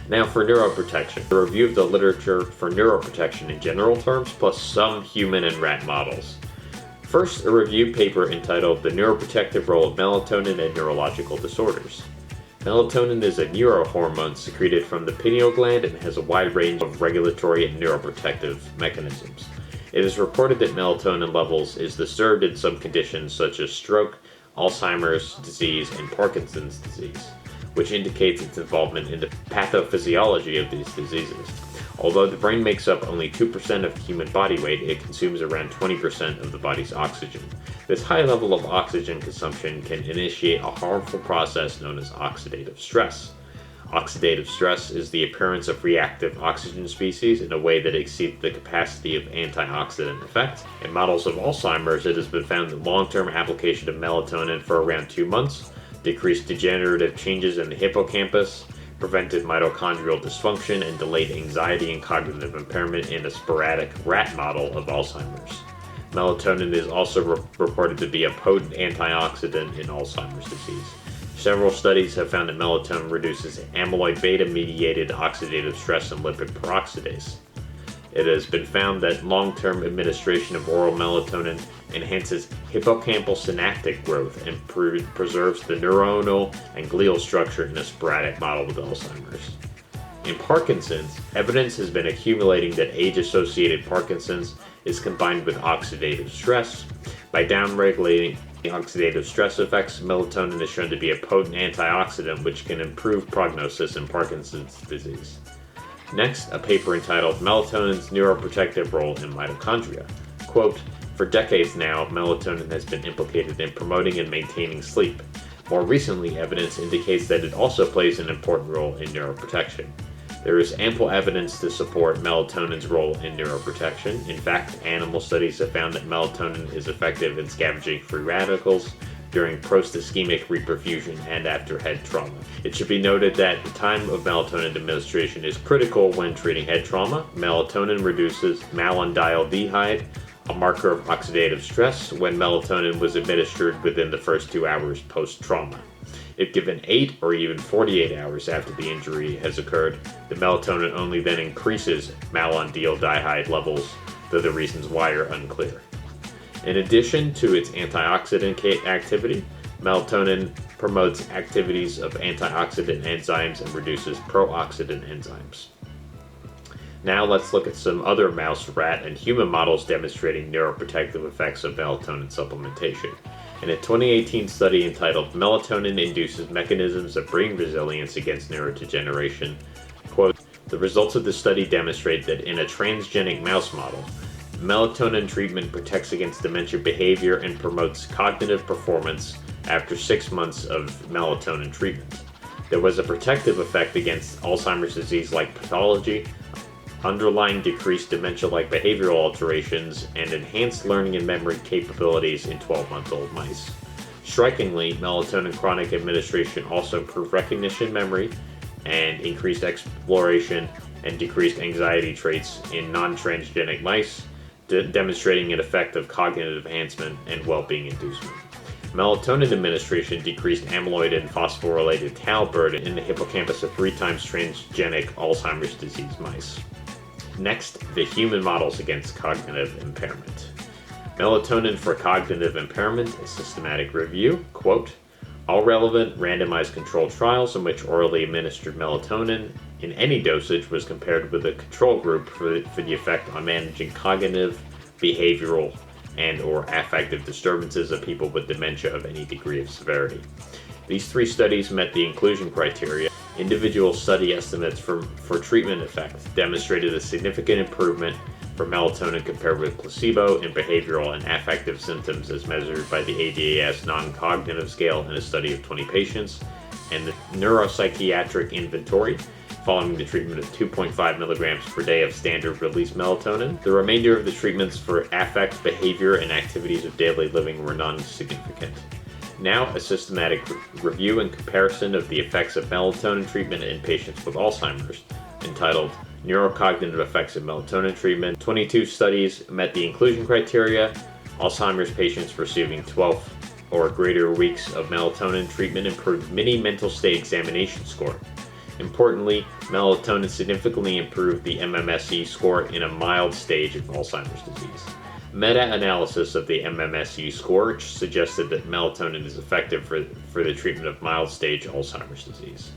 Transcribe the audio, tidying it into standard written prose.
Now for neuroprotection, a review of the literature for neuroprotection in general terms, plus some human and rat models. First, a review paper entitled The Neuroprotective Role of Melatonin in Neurological Disorders. Melatonin is a neurohormone secreted from the pineal gland and has a wide range of regulatory and neuroprotective mechanisms. It is reported that melatonin levels is disturbed in some conditions such as stroke, Alzheimer's disease, and Parkinson's disease, which indicates its involvement in the pathophysiology of these diseases. Although the brain makes up only 2% of human body weight, it consumes around 20% of the body's oxygen. This high level of oxygen consumption can initiate a harmful process known as oxidative stress. Oxidative stress is the appearance of reactive oxygen species in a way that exceeds the capacity of antioxidant effect. In models of Alzheimer's, it has been found that long-term application of melatonin for around 2 months decreased degenerative changes in the hippocampus, prevented mitochondrial dysfunction, and delayed anxiety and cognitive impairment in a sporadic rat model of Alzheimer's. Melatonin is also reported to be a potent antioxidant in Alzheimer's disease. Several studies have found that melatonin reduces amyloid beta-mediated oxidative stress and lipid peroxidase. It has been found that long-term administration of oral melatonin enhances hippocampal synaptic growth and preserves the neuronal and glial structure in a sporadic model with Alzheimer's. In Parkinson's, evidence has been accumulating that age-associated Parkinson's is combined with oxidative stress. By downregulating the oxidative stress effects, melatonin is shown to be a potent antioxidant which can improve prognosis in Parkinson's disease. Next, a paper entitled Melatonin's Neuroprotective Role in Mitochondria. Quote, for decades now, melatonin has been implicated in promoting and maintaining sleep. More recently, evidence indicates that it also plays an important role in neuroprotection. There is ample evidence to support melatonin's role in neuroprotection. In fact, animal studies have found that melatonin is effective in scavenging free radicals during post-ischemic reperfusion and after head trauma. It should be noted that the time of melatonin administration is critical when treating head trauma. Melatonin reduces malondialdehyde, a marker of oxidative stress, when melatonin was administered within the first 2 hours post-trauma. If given 8 or even 48 hours after the injury has occurred, the melatonin only then increases malondialdehyde levels, though the reasons why are unclear. In addition to its antioxidant activity, melatonin promotes activities of antioxidant enzymes and reduces pro-oxidant enzymes. Now let's look at some other mouse, rat, and human models demonstrating neuroprotective effects of melatonin supplementation. In a 2018 study entitled Melatonin Induces Mechanisms of Brain Resilience Against Neurodegeneration, quote, the results of the study demonstrate that in a transgenic mouse model, melatonin treatment protects against dementia behavior and promotes cognitive performance after 6 months of melatonin treatment. There was a protective effect against Alzheimer's disease-like pathology, underlying decreased dementia-like behavioral alterations, and enhanced learning and memory capabilities in 12-month-old mice. Strikingly, melatonin chronic administration also improved recognition memory and increased exploration and decreased anxiety traits in non-transgenic mice, demonstrating an effect of cognitive enhancement and well-being inducement. Melatonin administration decreased amyloid and phosphorylated tau burden in the hippocampus of 3 times transgenic Alzheimer's disease mice. Next, the human models against cognitive impairment. Melatonin for cognitive impairment, a systematic review, quote, all relevant randomized controlled trials in which orally administered melatonin in any dosage was compared with a control group for the effect on managing cognitive, behavioral, and or affective disturbances of people with dementia of any degree of severity. These 3 studies met the inclusion criteria. Individual study estimates for treatment effect demonstrated a significant improvement for melatonin compared with placebo in behavioral and affective symptoms as measured by the ADAS non-cognitive scale in a study of 20 patients, and the neuropsychiatric inventory following the treatment of 2.5 milligrams per day of standard release melatonin. The remainder of the treatments for affect, behavior, and activities of daily living were non-significant. Now, a systematic review and comparison of the effects of melatonin treatment in patients with Alzheimer's, entitled Neurocognitive Effects of Melatonin Treatment. 22 studies met the inclusion criteria. Alzheimer's patients receiving 12 or greater weeks of melatonin treatment improved mini mental state examination score. Importantly, melatonin significantly improved the MMSE score in a mild stage of Alzheimer's disease. Meta-analysis of the MMSE score suggested that melatonin is effective for the treatment of mild stage Alzheimer's disease.